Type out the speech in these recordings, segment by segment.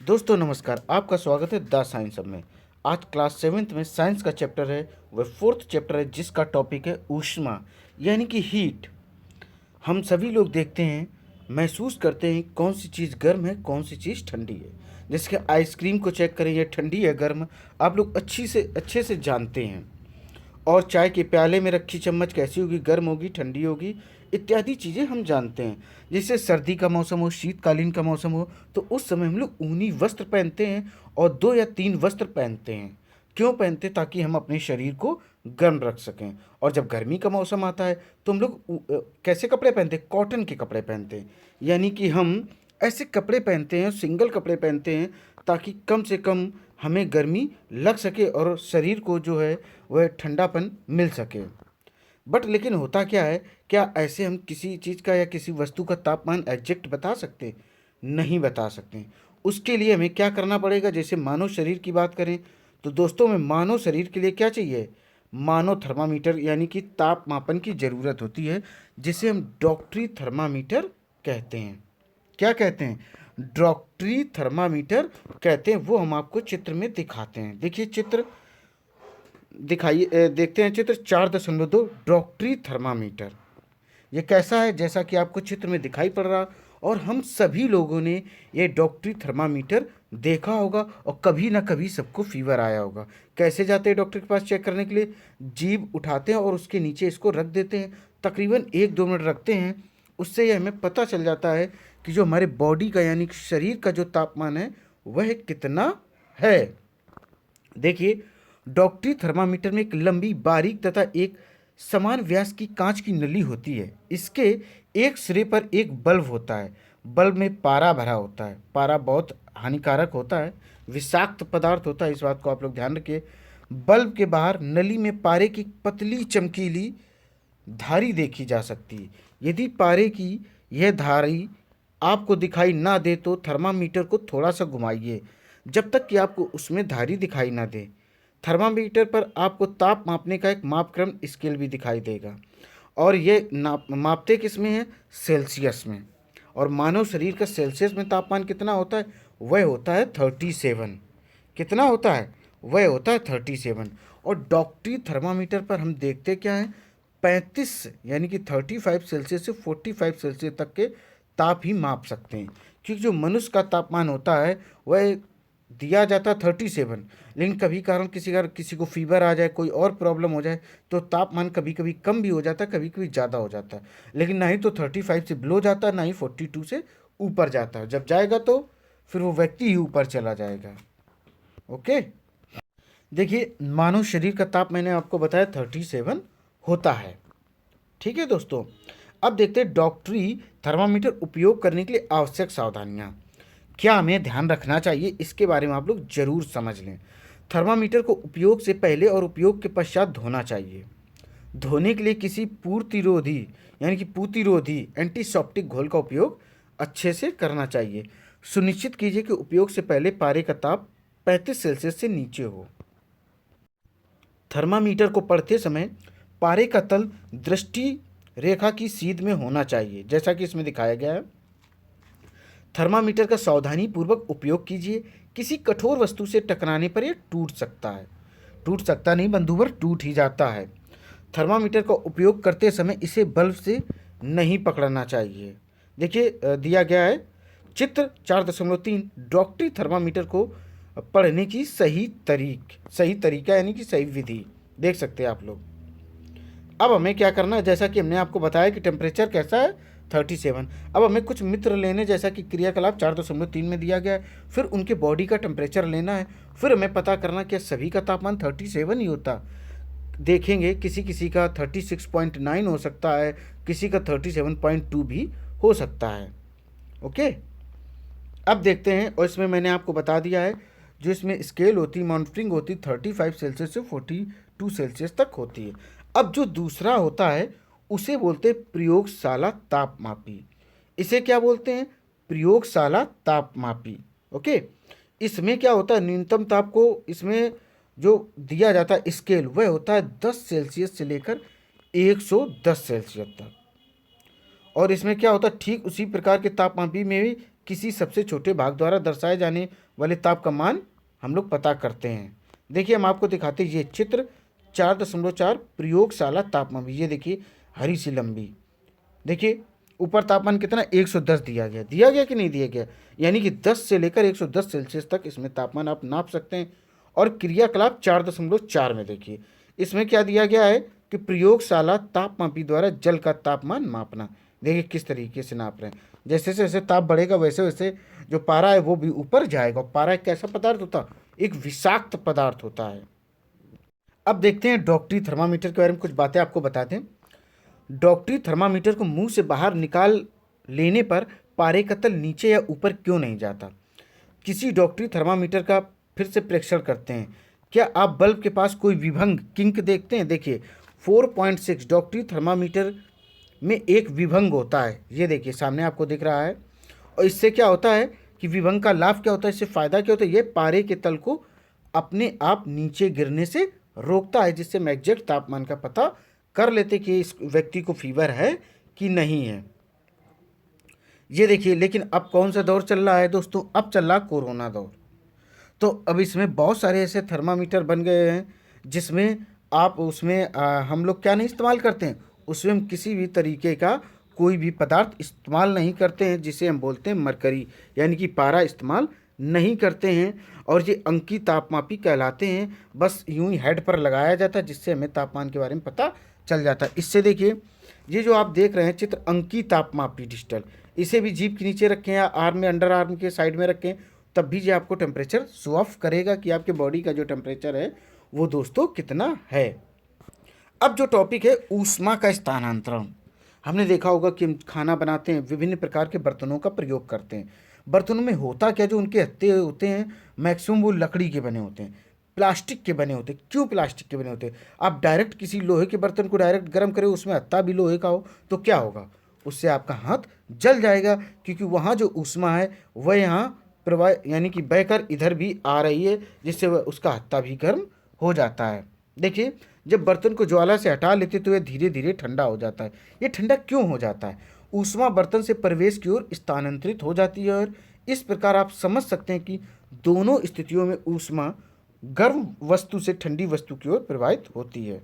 दोस्तों नमस्कार, आपका स्वागत है द साइंस अब में। आज क्लास 7th में साइंस का चैप्टर है, वह 4th चैप्टर है जिसका टॉपिक है ऊष्मा यानी कि हीट। हम सभी लोग देखते हैं, महसूस करते हैं कौन सी चीज़ गर्म है, कौन सी चीज़ ठंडी है। जैसे कि आइसक्रीम को चेक करें, ये ठंडी है गर्म, आप लोग अच्छे से जानते हैं। और चाय के प्याले में रखी चम्मच कैसी होगी, गर्म होगी, ठंडी होगी, इत्यादि चीज़ें हम जानते हैं। जैसे सर्दी का मौसम हो, शीतकालीन का मौसम हो, तो उस समय हम लोग ऊनी वस्त्र पहनते हैं और 2 या 3 वस्त्र पहनते हैं। क्यों पहनते हैं? ताकि हम अपने शरीर को गर्म रख सकें। और जब गर्मी का मौसम आता है तो हम लोग कैसे कपड़े पहनते हैं? कॉटन के कपड़े पहनते हैं। यानी कि हम ऐसे कपड़े पहनते हैं, सिंगल कपड़े पहनते हैं, ताकि कम से कम हमें गर्मी लग सके और शरीर को जो है वह ठंडापन मिल सके। बट लेकिन होता क्या है, क्या ऐसे हम किसी चीज़ का या किसी वस्तु का तापमान एग्जैक्ट बता सकते? नहीं बता सकते। उसके लिए हमें क्या करना पड़ेगा? जैसे मानव शरीर की बात करें तो दोस्तों में मानव शरीर के लिए क्या चाहिए? मानव थर्मामीटर यानी कि ताप मापन की ज़रूरत होती है, जिसे हम डॉक्टरी थर्मामीटर कहते हैं। क्या कहते हैं? डॉक्टरी थर्मामीटर कहते हैं। वो हम आपको चित्र में दिखाते हैं। देखिए चित्र दिखाइए, देखते हैं चित्र 4.2 डॉक्टरी थर्मामीटर। ये कैसा है? जैसा कि आपको चित्र में दिखाई पड़ रहा, और हम सभी लोगों ने ये डॉक्टरी थर्मामीटर देखा होगा और कभी ना कभी सबको फीवर आया होगा। कैसे जाते हैं डॉक्टर के पास चेक करने के लिए? जीभ उठाते हैं और उसके नीचे इसको रख देते हैं, तकरीबन 1-2 मिनट रखते हैं। उससे ये हमें पता चल जाता है कि जो हमारे बॉडी का यानी कि शरीर का जो तापमान है वह कितना है। देखिए, डॉक्टरी थर्मामीटर में एक लंबी, बारीक तथा एक समान व्यास की कांच की नली होती है। इसके एक सिरे पर एक बल्ब होता है। बल्ब में पारा भरा होता है। पारा बहुत हानिकारक होता है, विषाक्त पदार्थ होता है, इस बात को आप लोग ध्यान रखिए। बल्ब के बाहर नली में पारे की पतली चमकीली धारी देखी जा सकती है। यदि पारे की यह धारी आपको दिखाई ना दे तो थर्मामीटर को थोड़ा सा घुमाइए, जब तक कि आपको उसमें धारी दिखाई ना दे। थर्मामीटर पर आपको ताप मापने का एक मापक्रम स्केल भी दिखाई देगा, और ये मापते किस में है? सेल्सियस में। और मानव शरीर का सेल्सियस में तापमान कितना होता है? वह होता है 37। कितना होता है? वह होता है 37। और डॉक्टरी थर्मामीटर पर हम देखते क्या है? 35 यानी कि 35 सेल्सियस से 45 सेल्सियस तक के ताप ही माप सकते हैं। क्योंकि जो मनुष्य का तापमान होता है वह दिया जाता है 37, लेकिन कभी कारण किसी को फीवर आ जाए, कोई और प्रॉब्लम हो जाए, तो तापमान कभी कभी कम भी हो जाता है, कभी कभी ज़्यादा हो जाता है। लेकिन ना ही तो 35 से बिलो जाता है, ना ही 42 से ऊपर जाता है। जब जाएगा तो फिर वो व्यक्ति ही ऊपर चला जाएगा। ओके, देखिए मानव शरीर का ताप मैंने आपको बताया 37 होता है। ठीक है दोस्तों, अब देखते हैं डॉक्टरी थर्मामीटर उपयोग करने के लिए आवश्यक सावधानियाँ। क्या हमें ध्यान रखना चाहिए, इसके बारे में आप लोग जरूर समझ लें। थर्मामीटर को उपयोग से पहले और उपयोग के पश्चात धोना चाहिए। धोने के लिए किसी पूर्तिरोधी यानी कि पूतिरोधी एंटीसेप्टिक घोल का उपयोग अच्छे से करना चाहिए। सुनिश्चित कीजिए कि उपयोग से पहले पारे का ताप 35 सेल्सियस से नीचे हो। थर्मामीटर को पढ़ते समय पारे का तल दृष्टि रेखा की सीध में होना चाहिए, जैसा कि इसमें दिखाया गया है। थर्मामीटर का सावधानी पूर्वक उपयोग कीजिए। किसी कठोर वस्तु से टकराने पर यह टूट सकता है। टूट सकता नहीं बंधुवर, टूट ही जाता है। थर्मामीटर का उपयोग करते समय इसे बल्ब से नहीं पकड़ना चाहिए। देखिए दिया गया है चित्र 4.3 डॉक्टरी थर्मामीटर को पढ़ने की सही तरीका यानी कि सही विधि देख सकते हैं आप लोग। अब हमें क्या करना है? जैसा कि हमने आपको बताया कि टेम्परेचर कैसा है 37। अब हमें कुछ मित्र लेने, जैसा कि क्रियाकलाप 4.3 में दिया गया है, फिर उनके बॉडी का टेम्परेचर लेना है। फिर हमें पता करना कि सभी का तापमान 37 ही होता। देखेंगे किसी किसी का 36.9 हो सकता है, किसी का 37.2 भी हो सकता है। ओके, अब देखते हैं, और इसमें मैंने आपको बता दिया है जो इसमें स्केल होती, मॉनिटरिंग होती 35 सेल्सियस से 42 सेल्सियस तक होती है। अब जो दूसरा होता है उसे बोलते हैं प्रयोगशाला तापमापी। इसे क्या बोलते हैं? प्रयोगशाला तापमापी। ओके, इसमें क्या होता है? न्यूनतम ताप को इसमें जो दिया जाता है स्केल, वह होता है 10 सेल्सियस से लेकर 110 सेल्सियस तक। और इसमें क्या होता है? ठीक उसी प्रकार के तापमापी में भी किसी सबसे छोटे भाग द्वारा दर्शाए जाने वाले ताप का मान हम लोग पता करते हैं। देखिए हम आपको दिखाते हैं ये चित्र 4.4 प्रयोगशाला तापमान। ये देखिए हरी सी लंबी, देखिए ऊपर तापमान कितना 110 दिया गया कि नहीं दिया गया, यानी कि 10 से लेकर 110 सेल्सियस तक इसमें तापमान आप नाप सकते हैं। और क्रियाकलाप 4.4 में देखिए इसमें क्या दिया गया है कि प्रयोगशाला तापमापी द्वारा जल का तापमान मापना। देखिए किस तरीके से नाप रहे हैं, जैसे जैसे ताप बढ़ेगा वैसे वैसे जो पारा है वो भी ऊपर जाएगा। पारा एक कैसा पदार्थ होता है, एक विषाक्त पदार्थ होता है। अब देखते हैं डॉक्टरी थर्मामीटर के बारे में कुछ बातें आपको बताते हैं। डॉक्टरी थर्मामीटर को मुंह से बाहर निकाल लेने पर पारे का तल नीचे या ऊपर क्यों नहीं जाता। किसी डॉक्टरी थर्मामीटर का फिर से प्रेक्षण करते हैं। क्या आप बल्ब के पास कोई विभंग किंक देखते हैं। देखिए 4.6 डॉक्टरी थर्मामीटर में एक विभंग होता है, ये देखिए सामने आपको दिख रहा है। और इससे क्या होता है कि विभंग का लाभ क्या होता है, इससे फ़ायदा क्या होता है, ये पारे के तल को अपने आप नीचे गिरने से रोकता है, जिससे हम एग्जैक्ट तापमान का पता कर लेते कि इस व्यक्ति को फीवर है कि नहीं है। ये देखिए, लेकिन अब कौन सा दौर चल रहा है दोस्तों, अब चल रहा कोरोना दौर। तो अब इसमें बहुत सारे ऐसे थर्मामीटर बन गए हैं जिसमें आप उसमें हम लोग क्या नहीं इस्तेमाल करते हैं, उसमें हम किसी भी तरीके का कोई भी पदार्थ इस्तेमाल नहीं करते हैं, जिसे हम बोलते हैं मरकरी, यानी कि पारा इस्तेमाल नहीं करते हैं। और ये अंकी तापमापी कहलाते हैं। बस यूं ही हेड पर लगाया जाता है, जिससे हमें तापमान के बारे में पता चल जाता है। इससे देखिए ये जो आप देख रहे हैं चित्र, अंकी तापमापी डिजिटल, इसे भी जीभ के नीचे रखें या आर्म में, अंडर आर्म के साइड में रखें, तब भी ये आपको टेम्परेचर शो ऑफ करेगा कि आपके बॉडी का जो टेम्परेचर है वो दोस्तों कितना है। अब जो टॉपिक है ऊष्मा का स्थानांतरण। हमने देखा होगा कि हम खाना बनाते हैं, विभिन्न प्रकार के बर्तनों का प्रयोग करते हैं। बर्तनों में होता क्या, जो उनके हत्थे होते हैं मैक्सिमम वो लकड़ी के बने होते हैं, प्लास्टिक के बने होते हैं। क्यों प्लास्टिक के बने होते हैं, आप डायरेक्ट किसी लोहे के बर्तन को डायरेक्ट गर्म करें, उसमें हत्था भी लोहे का हो तो क्या होगा, उससे आपका हाथ जल जाएगा, क्योंकि वहाँ जो ऊष्मा है वह यहाँ प्रवाह यानी कि बहकर इधर भी आ रही है, जिससे वह उसका हत्था भी गर्म हो जाता है। देखिए जब बर्तन को ज्वाला से हटा लेते तो यह धीरे धीरे ठंडा हो जाता है। ये ठंडा क्यों हो जाता है, ऊष्मा बर्तन से प्रवेश की ओर स्थानांतरित हो जाती है। और इस प्रकार आप समझ सकते हैं कि दोनों स्थितियों में ऊष्मा गर्म वस्तु से ठंडी वस्तु की ओर प्रवाहित होती है।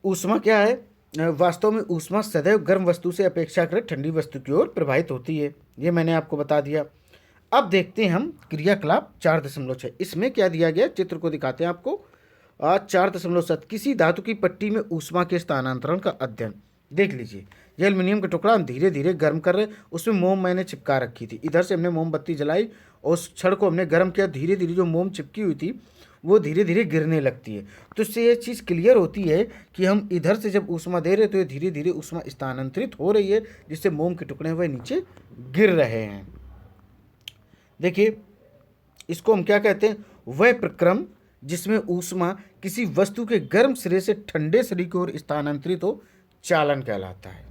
ऊष्मा क्या है, वास्तव में ऊष्मा सदैव गर्म वस्तु से अपेक्षाकृत ठंडी वस्तु की ओर प्रवाहित होती है, ये मैंने आपको बता दिया। अब देखते हैं हम क्रियाकलाप 4.6। इसमें क्या दिया गया, चित्र को दिखाते हैं आपको। 4.7 किसी धातु की पट्टी में ऊष्मा के स्थानांतरण का अध्ययन। देख लीजिए ये एल्युमिनियम का टुकड़ा हम धीरे धीरे गर्म कर रहे हैं, उसमें मोम मैंने चिपका रखी थी, इधर से हमने मोमबत्ती जलाई और उस छड़ को हमने गर्म किया, धीरे धीरे जो मोम चिपकी हुई थी वो धीरे धीरे गिरने लगती है। तो इससे ये चीज़ क्लियर होती है कि हम इधर से जब ऊष्मा दे रहे हैं तो ये धीरे धीरे ऊष्मा स्थानांतरित हो रही है, जिससे मोम के टुकड़े वह नीचे गिर रहे हैं। देखिए इसको हम क्या कहते हैं, वह प्रक्रम जिसमें ऊष्मा किसी वस्तु के गर्म सिरे से ठंडे सिरे की ओर स्थानांतरित हो, चालन कहलाता है।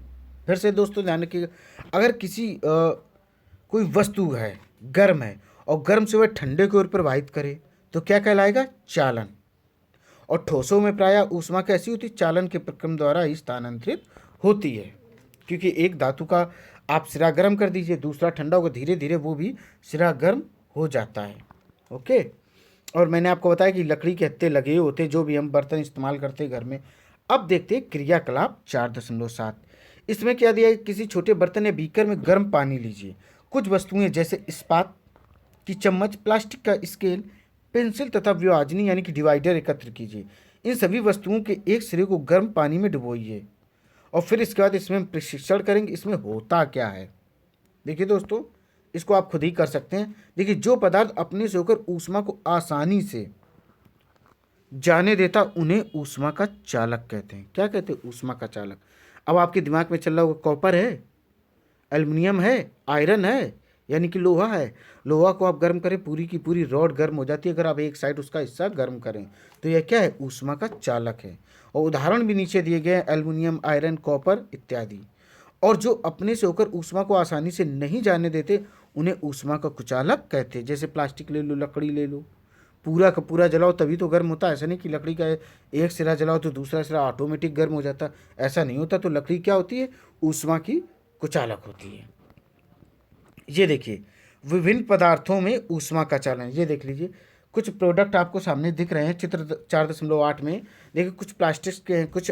फिर से दोस्तों ध्यान रखिएगा, अगर किसी कोई वस्तु है गर्म है और गर्म से वह ठंडे की ओर प्रवाहित करे तो क्या कहलाएगा, चालन। और ठोसों में प्रायः ऊष्मा कैसी होती है, चालन के प्रक्रम द्वारा ही स्थानांतरित होती है, क्योंकि एक धातु का आप सिरा गर्म कर दीजिए, दूसरा ठंडा होगा, धीरे धीरे वो भी सिरा गर्म हो जाता है। ओके, और मैंने आपको बताया कि लकड़ी के हत्थे लगे होते हैं जो भी हम बर्तन इस्तेमाल करते हैं घर में। अब देखते हैं क्रियाकलाप 4.7। इसमें क्या दिया है, किसी छोटे बर्तन या बीकर में गर्म पानी लीजिए। कुछ वस्तुएं जैसे इस्पात की चम्मच, प्लास्टिक का स्केल, पेंसिल तथा विभाजनी यानी कि डिवाइडर एकत्र कीजिए। इन सभी वस्तुओं के एक सिरे को गर्म पानी में डुबोइए और फिर इसके बाद इसमें हम प्रशिक्षण करेंगे इसमें होता क्या है। देखिए दोस्तों इसको आप खुद ही कर सकते हैं। देखिए जो पदार्थ अपने से होकर ऊष्मा को आसानी से जाने देता उन्हें ऊष्मा का चालक कहते हैं। क्या कहते हैं, ऊष्मा का चालक। अब आपके दिमाग में चल रहा होगा कॉपर है, एल्युमिनियम है, आयरन है, यानी कि लोहा है। लोहा को आप गर्म करें, पूरी की पूरी रॉड गर्म हो जाती है। अगर आप एक साइड उसका हिस्सा गर्म करें तो यह क्या है, ऊष्मा का चालक है। और उदाहरण भी नीचे दिए गए हैं, एल्युमिनियम, आयरन, कॉपर इत्यादि। और जो अपने से होकर ऊष्मा को आसानी से नहीं जाने देते उन्हें ऊष्मा का कुचालक कहते हैं। जैसे प्लास्टिक ले लो, लकड़ी ले लो, पूरा का पूरा जलाओ तभी तो गर्म होता है। ऐसा नहीं कि लकड़ी का एक सिरा जलाओ तो दूसरा सिरा ऑटोमेटिक गर्म हो जाता, ऐसा नहीं होता। तो लकड़ी क्या होती है, ऊष्मा की कुचालक होती है। ये देखिए, विभिन्न पदार्थों में ऊष्मा का चालन, ये देख लीजिए कुछ प्रोडक्ट आपको सामने दिख रहे हैं चित्र 4.8 में। देखिए कुछ प्लास्टिक के हैं, कुछ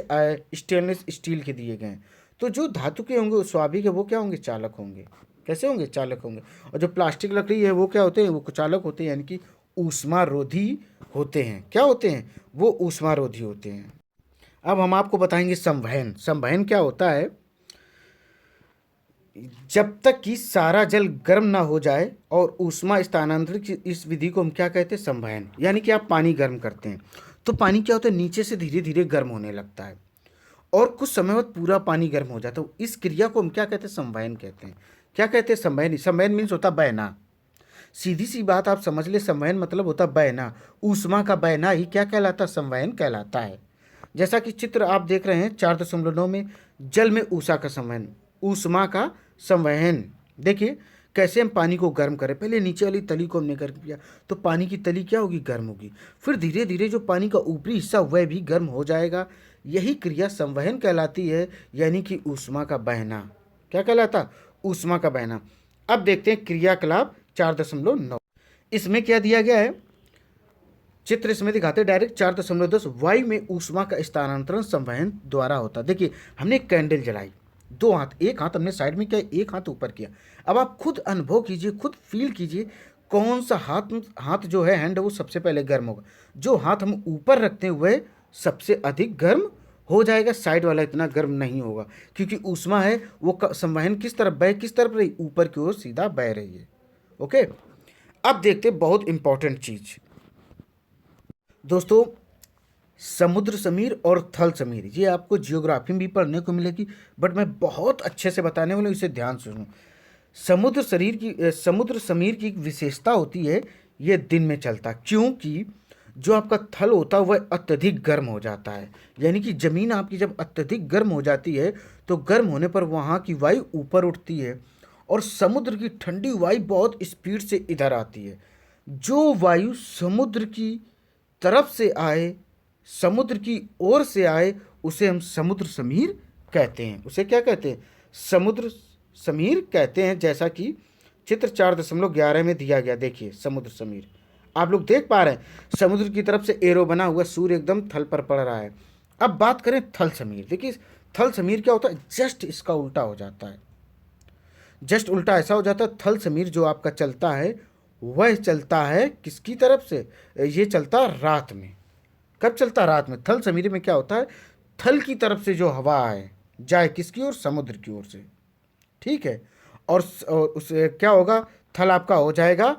स्टेनलेस स्टील के दिए गए हैं। तो जो धातु के होंगे स्वाभाविक है वो क्या होंगे, चालक होंगे। कैसे होंगे, चालक होंगे। और जो प्लास्टिक लकड़ी है वो क्या होते हैं, वो कुचालक होते हैं, यानी कि ऊष्मारोधी होते हैं। क्या होते हैं, वो ऊष्मारोधी होते हैं। अब हम आपको बताएंगे संवहन। संवहन क्या होता है, जब तक कि सारा जल गर्म ना हो जाए और ऊष्मा स्थानांतरण की इस विधि को हम क्या कहते हैं, संवहन। यानी कि आप पानी गर्म करते हैं तो पानी क्या होता है, नीचे से धीरे धीरे गर्म होने लगता है और कुछ समय बाद पूरा पानी गर्म हो जाता है। इस क्रिया को हम क्या कहते हैं, संवहन कहते हैं। क्या कहते हैं, संवहन। संवहन मीन्स होता है बहना। सीधी सी बात आप समझ ले, संवहन मतलब होता है बहना। ऊष्मा का बहना ही क्या कहलाता है, संवहन कहलाता है। जैसा कि चित्र आप देख रहे हैं 4.9 में, जल में ऊषा का संवहन, ऊष्मा का संवहन। देखिए कैसे हम पानी को गर्म करें, पहले नीचे वाली तली को हमने गर्म किया तो पानी की तली क्या होगी, गर्म होगी। फिर धीरे धीरे जो पानी का ऊपरी हिस्सा वह भी गर्म हो जाएगा। यही क्रिया संवहन कहलाती है, यानी कि ऊष्मा का बहना। क्या कहलाता, ऊष्मा का बहना। अब देखते हैं क्रियाकलाप 4.9। इसमें क्या दिया गया है, चित्र इसमें दिखाते हैं डायरेक्ट 4.10, वायु में ऊष्मा का स्थानांतरण संवहन द्वारा होता। देखिए हमने एक कैंडल जलाई, दो हाथ, एक हाथ हमने साइड में किया, एक हाथ ऊपर किया। अब आप खुद अनुभव कीजिए, खुद फील कीजिए कौन सा हाथ जो है हैंड वो सबसे पहले गर्म होगा। जो हाथ हम ऊपर रखते हैं वह सबसे अधिक गर्म हो जाएगा, साइड वाला इतना गर्म नहीं होगा, क्योंकि ऊष्मा है वो संवहन किस तरफ बह, किस तरफ रही, ऊपर की ओर सीधा बह रही है। ओके, अब देखते हैं बहुत इंपॉर्टेंट चीज दोस्तों, समुद्र समीर और थल समीर। ये आपको जियोग्राफी में भी पढ़ने को मिलेगी, बट मैं बहुत अच्छे से बताने वाला हूँ, इसे ध्यान से सुनो। समुद्र समीर की एक विशेषता होती है, ये दिन में चलता, क्योंकि जो आपका थल होता है वह अत्यधिक गर्म हो जाता है। यानी कि ज़मीन आपकी जब अत्यधिक गर्म हो जाती है तो गर्म होने पर वहाँ की वायु ऊपर उठती है और समुद्र की ठंडी वायु बहुत स्पीड से इधर आती है। जो वायु समुद्र की तरफ से आए, समुद्र की ओर से आए, उसे हम समुद्र समीर कहते हैं। उसे क्या कहते हैं, समुद्र समीर कहते हैं। जैसा कि चित्र 4.11 में दिया गया, देखिए समुद्र समीर आप लोग देख पा रहे हैं, समुद्र की तरफ से एरो बना हुआ, सूर्य एकदम थल पर पड़ रहा है। अब बात करें थल समीर। देखिए थल समीर क्या होता है, जस्ट इसका उल्टा हो जाता है। जस्ट उल्टा ऐसा हो जाता है, थल समीर जो आपका चलता है वह चलता है किसकी तरफ से, ये चलता रात में। कब चलता, रात में। थल समीर में क्या होता है, थल की तरफ से जो हवा आए जाए किसकी ओर, समुद्र की ओर से। ठीक है, और उससे क्या होगा, थल आपका हो जाएगा।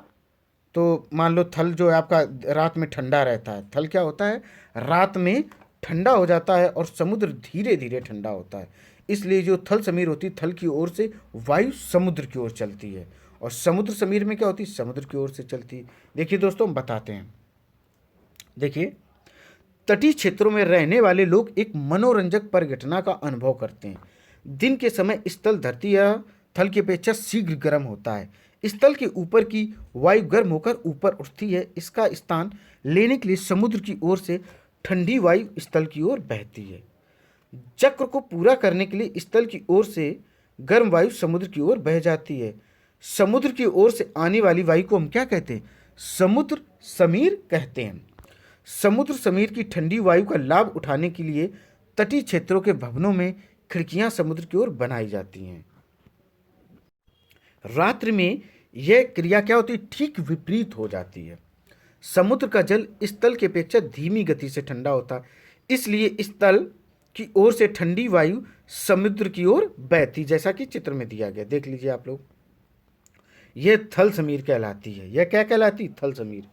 तो मान लो थल जो है आपका रात में ठंडा रहता है, थल क्या होता है, रात में ठंडा हो जाता है और समुद्र धीरे धीरे ठंडा होता है। इसलिए जो थल समीर होती है, थल की ओर से वायु समुद्र की ओर चलती है, और समुद्र समीर में क्या होती है, समुद्र की ओर से चलती है। देखिए दोस्तों हम बताते हैं। देखिए तटीय क्षेत्रों में रहने वाले लोग एक मनोरंजक परिघटना का अनुभव करते हैं। दिन के समय स्थल धरती या थल की अपेक्षा शीघ्र गर्म होता है। स्थल के ऊपर की वायु गर्म होकर ऊपर उठती है। इसका स्थान लेने के लिए समुद्र की ओर से ठंडी वायु स्थल की ओर बहती है। चक्र को पूरा करने के लिए स्थल की ओर से गर्म वायु समुद्र की ओर बह जाती है। समुद्र की ओर से आने वाली वायु को हम क्या कहते हैं, समुद्र समीर कहते हैं। समुद्र समीर की ठंडी वायु का लाभ उठाने के लिए तटीय क्षेत्रों के भवनों में खिड़कियां समुद्र की ओर बनाई जाती हैं। रात्रि में यह क्रिया क्या होती है, ठीक विपरीत हो जाती है। समुद्र का जल स्थल की अपेक्षा धीमी गति से ठंडा होता है, इसलिए स्थल की ओर से ठंडी वायु समुद्र की ओर बहती, जैसा कि चित्र में दिया गया। देख लीजिए आप लोग, यह थल समीर कहलाती है। यह क्या कहलाती, थल समीर।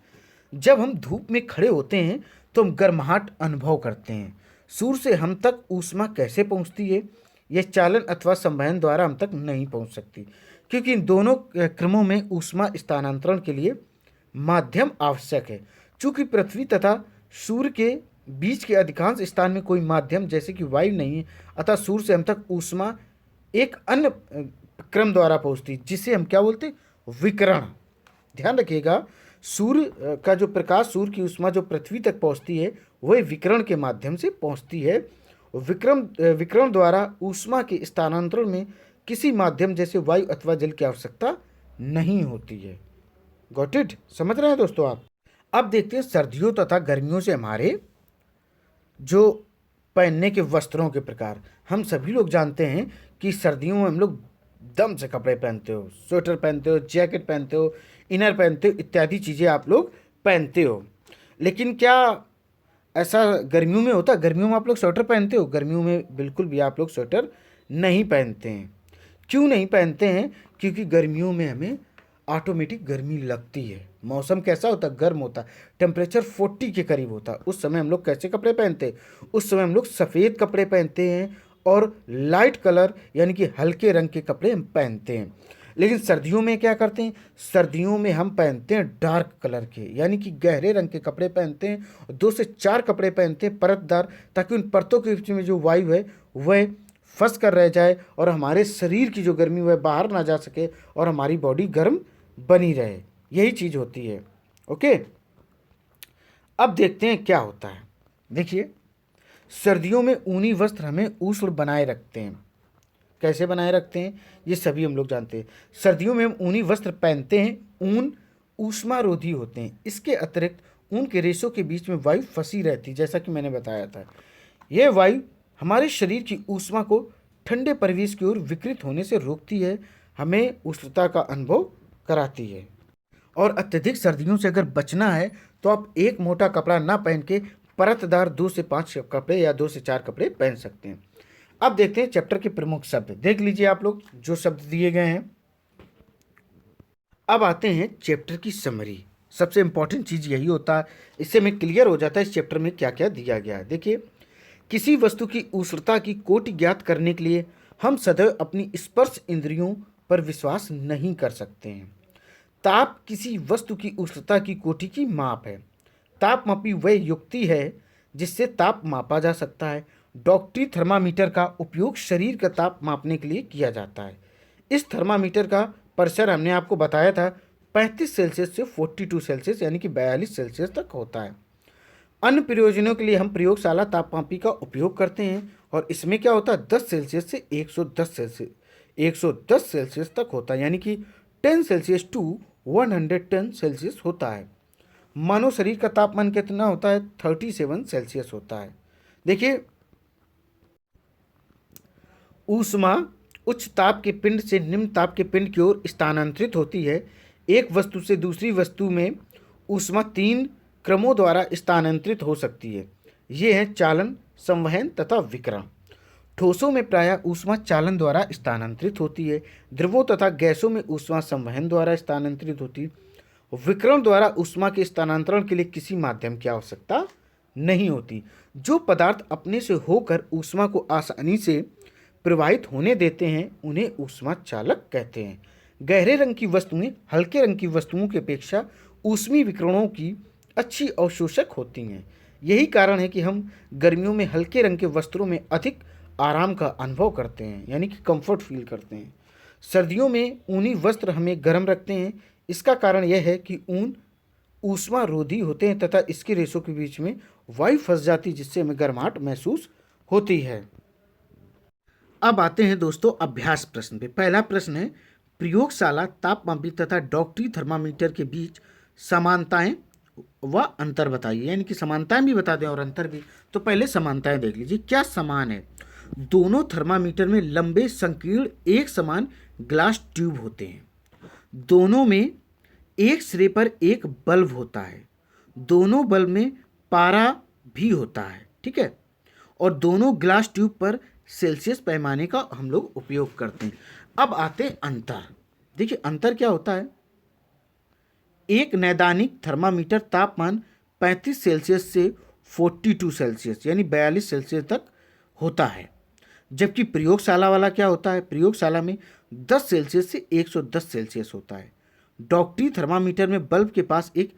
जब हम धूप में खड़े होते हैं तो हम गर्माहट अनुभव करते हैं। सूर्य से हम तक ऊष्मा कैसे पहुंचती है, यह चालन अथवा संवहन द्वारा हम तक नहीं पहुंच सकती, क्योंकि इन दोनों क्रमों में ऊष्मा स्थानांतरण के लिए माध्यम आवश्यक है। चूंकि पृथ्वी तथा सूर्य के बीच के अधिकांश स्थान में कोई माध्यम जैसे कि वायु नहीं है, अतः सूर्य से हम तक ऊष्मा एक अन्य क्रम द्वारा पहुंचती, जिसे हम क्या बोलते हैं, विकिरण। ध्यान रखिएगा, सूर्य का जो प्रकाश, सूर्य की ऊष्मा जो पृथ्वी तक पहुंचती है वह विकिरण के माध्यम से पहुंचती है। विकिरण द्वारा ऊष्मा के स्थानांतरण में किसी माध्यम जैसे वायु अथवा जल की आवश्यकता नहीं होती है। Got it? समझ रहे हैं दोस्तों आप? अब देखते हैं सर्दियों तथा गर्मियों से हमारे जो पहनने के वस्त्रों के प्रकार। हम सभी लोग जानते हैं कि सर्दियों में हम लोग दम से कपड़े पहनते हो, स्वेटर पहनते हो, जैकेट पहनते हो, इनर पहनते हो, इत्यादि चीज़ें आप लोग पहनते हो। लेकिन क्या ऐसा गर्मियों में होता है? गर्मियों में आप लोग स्वेटर पहनते हो? गर्मियों में बिल्कुल भी आप लोग स्वेटर नहीं पहनते हैं। क्यों नहीं पहनते हैं? क्योंकि गर्मियों में हमें ऑटोमेटिक गर्मी लगती है। मौसम कैसा होता है? गर्म होता है, टेम्परेचर 40 के करीब होता है। उस समय हम लोग कैसे कपड़े पहनते हैं? उस समय हम लोग सफ़ेद कपड़े पहनते हैं और लाइट कलर यानी कि हल्के रंग के कपड़े हम पहनते हैं। लेकिन सर्दियों में क्या करते हैं? सर्दियों में हम पहनते हैं डार्क कलर के यानी कि गहरे रंग के कपड़े पहनते हैं, और 2 से 4 कपड़े पहनते हैं परतदार, ताकि उन परतों के बीच में जो वायु है वह फंस कर रह जाए और हमारे शरीर की जो गर्मी वह बाहर ना जा सके और हमारी बॉडी गर्म बनी रहे। यही चीज़ होती है। ओके, अब देखते हैं क्या होता है। देखिए, सर्दियों में ऊनी वस्त्र हमें उष्ण बनाए रखते हैं। कैसे बनाए रखते हैं ये सभी हम लोग जानते हैं। सर्दियों में हम ऊनी वस्त्र पहनते हैं। ऊन ऊष्मारोधी होते हैं। इसके अतिरिक्त ऊन के रेशों के बीच में वायु फंसी रहती है, जैसा कि मैंने बताया था। यह वायु हमारे शरीर की ऊष्मा को ठंडे परिवेश की ओर विकृत होने से रोकती है, हमें उष्णता का अनुभव कराती है। और अत्यधिक सर्दियों से अगर बचना है तो आप एक मोटा कपड़ा ना पहन के परतदार 2 से 5 कपड़े या 2 से 4 कपड़े पहन सकते हैं। अब देखते हैं चैप्टर के प्रमुख शब्द। देख लीजिए आप लोग जो शब्द दिए गए हैं। अब आते हैं चैप्टर की समरी। सबसे इंपॉर्टेंट चीज़ यही होता है, इससे हमें क्लियर हो जाता है इस चैप्टर में क्या क्या दिया गया है। देखिए, किसी वस्तु की उष्णता की कोटि ज्ञात करने के लिए हम सदैव अपनी स्पर्श इंद्रियों पर विश्वास नहीं कर सकते हैं। ताप किसी वस्तु की उष्णता की कोटि की माप है। तापमापी वह युक्ति है जिससे ताप मापा जा सकता है। डॉक्टरी थर्मामीटर का उपयोग शरीर का ताप मापने के लिए किया जाता है। इस थर्मामीटर का प्रेशर हमने आपको बताया था 35 सेल्सियस से 42 सेल्सियस यानी कि 42 सेल्सियस तक होता है। अन्य प्रयोजनों के लिए हम प्रयोगशाला तापमापी का उपयोग करते हैं, और इसमें क्या होता है 10 सेल्सियस से 110 सेल्सियस तक होता है, यानी कि 10 सेल्सियस टू 110 सेल्सियस होता है। मानव शरीर का तापमान कितना होता है? 37 सेल्सियस होता है। देखिए, ऊष्मा उच्च ताप के पिंड से निम्न ताप के पिंड की ओर स्थानांतरित होती है। एक वस्तु से दूसरी वस्तु में ऊष्मा 3 क्रमों द्वारा स्थानांतरित हो सकती है। ये हैं चालन, संवहन तथा विकिरण। ठोसों में प्रायः ऊष्मा चालन द्वारा स्थानांतरित होती है। द्रवों तथा गैसों में ऊष्मा संवहन द्वारा स्थानांतरित होती है। विकिरण द्वारा ऊष्मा के स्थानांतरण के लिए किसी माध्यम की आवश्यकता नहीं होती। जो पदार्थ अपने से होकर ऊष्मा को आसानी से प्रवाहित होने देते हैं उन्हें ऊष्मा चालक कहते हैं। गहरे रंग की वस्तुएं हल्के रंग की वस्तुओं की अपेक्षा ऊष्मी विकिरणों की अच्छी अवशोषक होती हैं। यही कारण है कि हम गर्मियों में हल्के रंग के वस्त्रों में अधिक आराम का अनुभव करते हैं, यानी कि कंफर्ट फील करते हैं। सर्दियों में ऊनी वस्त्र हमें गर्म रखते हैं। इसका कारण यह है कि ऊन ऊष्मा रोधी होते हैं तथा इसके रेशों के बीच में वायु फंस जाती है, जिससे हमें गर्माहट महसूस होती है। अब आते हैं दोस्तों अभ्यास प्रश्न पे। पहला प्रश्न है, प्रयोगशाला तापमापी तथा डॉक्टरी थर्मामीटर के बीच समानताएं व अंतर बताइए, यानी कि समानताएं भी बता दें और अंतर भी। तो पहले समानताएं देख लीजिए। क्या समान है? दोनों थर्मामीटर में लंबे संकीर्ण एक समान ग्लास ट्यूब होते हैं। दोनों में एक सिरे पर एक बल्ब होता है। दोनों बल्ब में पारा भी होता है, ठीक है। और दोनों ग्लास ट्यूब पर सेल्सियस पैमाने का हम लोग उपयोग करते हैं। अब आते हैं अंतर। देखिए, अंतर क्या होता है। एक नैदानिक थर्मामीटर तापमान 35 सेल्सियस से 42 सेल्सियस यानी 42 सेल्सियस तक होता है, जबकि प्रयोगशाला वाला क्या होता है? प्रयोगशाला में 10 सेल्सियस से 110 सेल्सियस होता है। डॉक्टरी थर्मामीटर में बल्ब के पास एक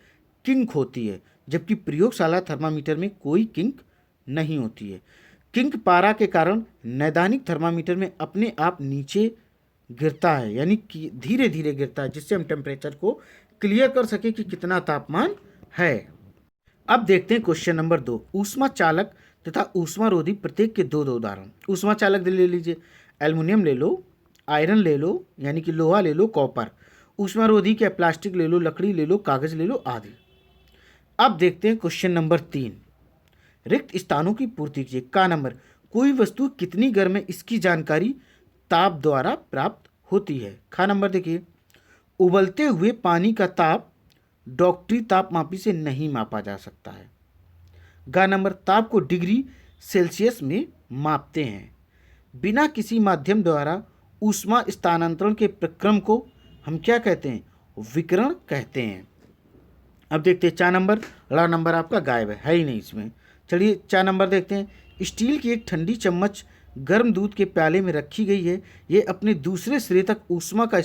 किंक होती है, जबकि प्रयोगशाला थर्मामीटर में कोई किंक नहीं होती है। किंक पारा के कारण नैदानिक थर्मामीटर में अपने आप नीचे गिरता है, यानी कि धीरे धीरे गिरता है, जिससे हम टेम्परेचर को क्लियर कर सके कि कितना तापमान है। अब देखते हैं क्वेश्चन नंबर 2। ऊष्मा चालक तथा ऊष्मा रोधी प्रत्येक के दो उदाहरण। ऊष्मा चालक ले लीजिए, एल्युमिनियम ले लो, आयरन ले लो यानी कि लोहा ले लो, कॉपर। ऊष्मारोधी क्या, प्लास्टिक ले लो, लकड़ी ले लो, कागज़ ले लो आदि। अब देखते हैं क्वेश्चन नंबर 3, रिक्त स्थानों की पूर्ति कीजिए। का नंबर, कोई वस्तु कितनी गर्म है इसकी जानकारी ताप द्वारा प्राप्त होती है। खा नंबर देखिए, उबलते हुए पानी का ताप डॉक्टरी तापमापी से नहीं मापा जा सकता है। गा नंबर, ताप को डिग्री सेल्सियस में मापते हैं। बिना किसी माध्यम द्वारा ऊष्मा स्थानांतरण के प्रक्रम को हम क्या कहते हैं, विकिरण कहते हैं। अब देखते हैं 4 नंबर, ला नंबर आपका गायब है ही नहीं इसमें। चलिए 4 नंबर देखते हैं। स्टील की एक ठंडी चम्मच गर्म दूध के प्याले में रखी गई है। ये अपने दूसरे सिरे तक ऊष्मा का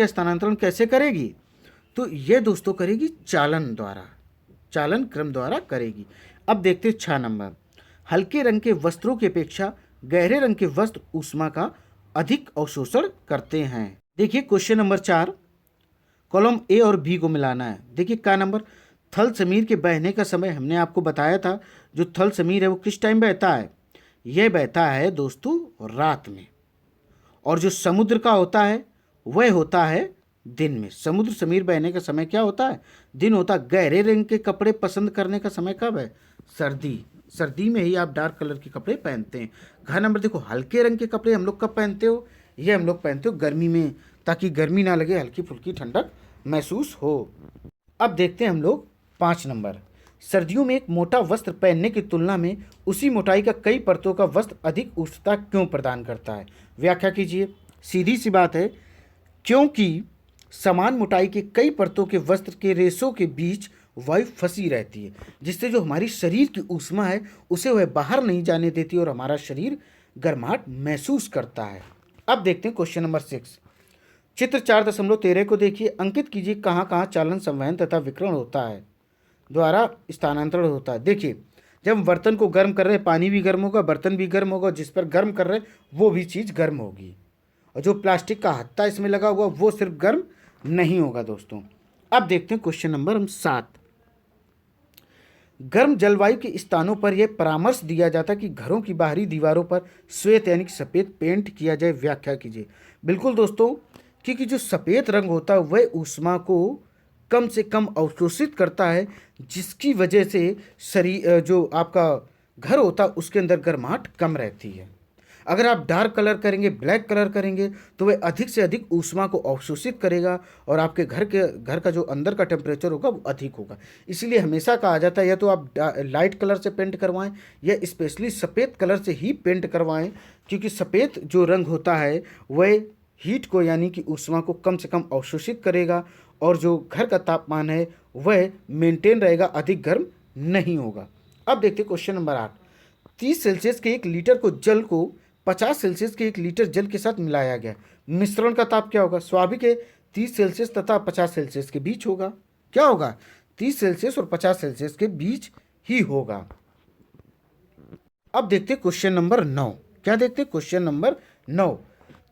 स्थानांतरण कैसे करेगी? तो ये दोस्तों करेगी चालन द्वारा, चालन क्रम द्वारा करेगी। अब देखते हैं 6 नंबर, हल्के रंग के वस्त्रों की अपेक्षा गहरे रंग के वस्त्र ऊष्मा का अधिक अवशोषण करते हैं। देखिए क्वेश्चन नंबर 4, कॉलम ए और बी को मिलाना है। देखिए का नंबर, थल समीर के बहने का समय हमने आपको बताया था, जो थल समीर है वो किस टाइम बहता है? यह बहता है दोस्तों रात में। और जो समुद्र का होता है वह होता है दिन में। समुद्र समीर बहने का समय क्या होता है? दिन होता है। गहरे रंग के कपड़े पसंद करने का समय कब है? सर्दी। सर्दी में ही आप डार्क कलर के कपड़े पहनते हैं। घ नंबर देखो, हल्के रंग के कपड़े हम लोग कब पहनते हो? ये हम लोग पहनते हो गर्मी में, ताकि गर्मी ना लगे, हल्की फुल्की ठंडक महसूस हो। अब देखते हैं हम लोग 5 नंबर, सर्दियों में एक मोटा वस्त्र पहनने की तुलना में उसी मोटाई का कई परतों का वस्त्र अधिक उष्णता क्यों प्रदान करता है? व्याख्या कीजिए। सीधी सी बात है, क्योंकि समान मोटाई के कई परतों के वस्त्र के रेशों के बीच वायु फंसी रहती है, जिससे जो हमारी शरीर की ऊष्मा है उसे वह बाहर नहीं जाने देती और हमारा शरीर गर्माहट महसूस करता है। अब देखते हैं क्वेश्चन नंबर 6, चित्र 4.13 को देखिए, अंकित कीजिए कहाँ कहाँ चालन, संवहन तथा विकिरण होता है, द्वारा स्थानांतरण होता है। देखिए, जब हम बर्तन को गर्म कर रहे हैं, पानी भी गर्म होगा, बर्तन भी गर्म होगा, जिस पर गर्म कर रहे हैं वो भी चीज़ गर्म होगी, और जो प्लास्टिक का हत्था इसमें लगा हुआ वो सिर्फ गर्म नहीं होगा दोस्तों। अब देखते हैं क्वेश्चन नंबर 7, गर्म जलवायु के स्थानों पर यह परामर्श दिया जाता है कि घरों की बाहरी दीवारों पर श्वेत यानी कि सफ़ेद पेंट किया जाए। व्याख्या कीजिए। बिल्कुल दोस्तों, क्योंकि जो सफ़ेद रंग होता है वह ऊष्मा को कम से कम अवशोषित करता है, जिसकी वजह से शरीर जो आपका घर होता है उसके अंदर गर्माहट कम रहती है। अगर आप डार्क कलर करेंगे, ब्लैक कलर करेंगे, तो वह अधिक से अधिक ऊष्मा को अवशोषित करेगा और आपके घर का जो अंदर का टेम्परेचर होगा वो अधिक होगा। इसीलिए हमेशा कहा जाता है या तो आप लाइट कलर से पेंट करवाएं या स्पेशली सफ़ेद कलर से ही पेंट करवाएं, क्योंकि सफ़ेद जो रंग होता है वह हीट को यानी कि ऊष्मा को कम से कम अवशोषित करेगा और जो घर का तापमान है वह मेंटेन रहेगा, अधिक गर्म नहीं होगा। अब देखते क्वेश्चन नंबर 8, 30 सेल्सियस के 1 लीटर को जल को 50 सेल्सियस के 1 लीटर जल के साथ मिलाया गया। मिश्रण का ताप क्या होगा? स्वाभाविक है 30 सेल्सियस तथा 50 सेल्सियस के बीच होगा। क्या होगा? 30 सेल्सियस और 50 सेल्सियस के बीच ही होगा। अब देखते क्वेश्चन नंबर 9। क्या देखते? क्वेश्चन नंबर 9,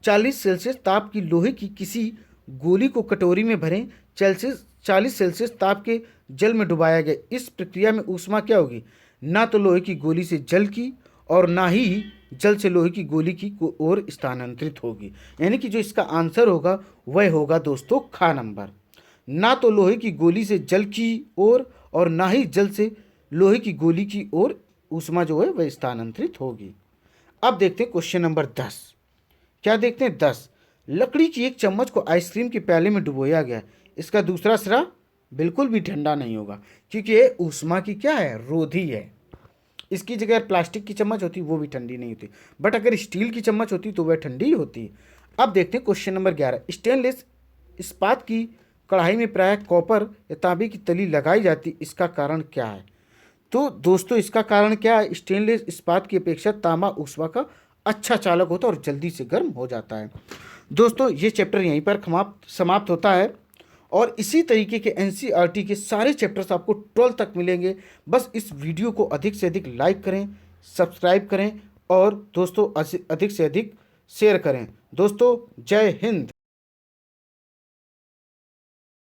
40 सेल्सियस ताप की लोहे की किसी गोली को कटोरी में भरें, 40 सेल्सियस ताप के जल में डुबाया गया। इस प्रक्रिया में ऊष्मा क्या होगी? ना तो लोहे की गोली से जल की और ना ही जल से लोहे की गोली की ओर स्थानांतरित होगी। यानी कि जो इसका आंसर होगा वह होगा दोस्तों खा नंबर, ना तो लोहे की गोली से जल की ओर और ना ही जल से लोहे की गोली की ओर ऊष्मा जो है वह स्थानांतरित होगी। अब देखते हैं क्वेश्चन नंबर 10। क्या देखते हैं? 10, लकड़ी की एक चम्मच को आइसक्रीम के प्याले में डुबोया गया। इसका दूसरा सिरा बिल्कुल भी ठंडा नहीं होगा, क्योंकि ये ऊष्मा की क्या है? रोधी है। इसकी जगह प्लास्टिक की चम्मच होती वो भी ठंडी नहीं होती, बट अगर स्टील की चम्मच होती तो वह ठंडी होती है। अब देखते हैं क्वेश्चन नंबर 11, स्टेनलेस इस्पात की कढ़ाई में प्रायः कॉपर या तांबे की तली लगाई जाती, इसका कारण क्या है? तो दोस्तों इसका कारण क्या है? स्टेनलेस इस्पात की अपेक्षा तांबा ऊष्मा का अच्छा चालक होता है और जल्दी से गर्म हो जाता है। दोस्तों ये चैप्टर यहीं पर समाप्त होता है और इसी तरीके के एनसीईआरटी के सारे चैप्टर्स आपको 12 तक मिलेंगे। बस इस वीडियो को अधिक से अधिक लाइक करें, सब्सक्राइब करें और दोस्तों अधिक से अधिक शेयर करें। दोस्तों जय हिंद।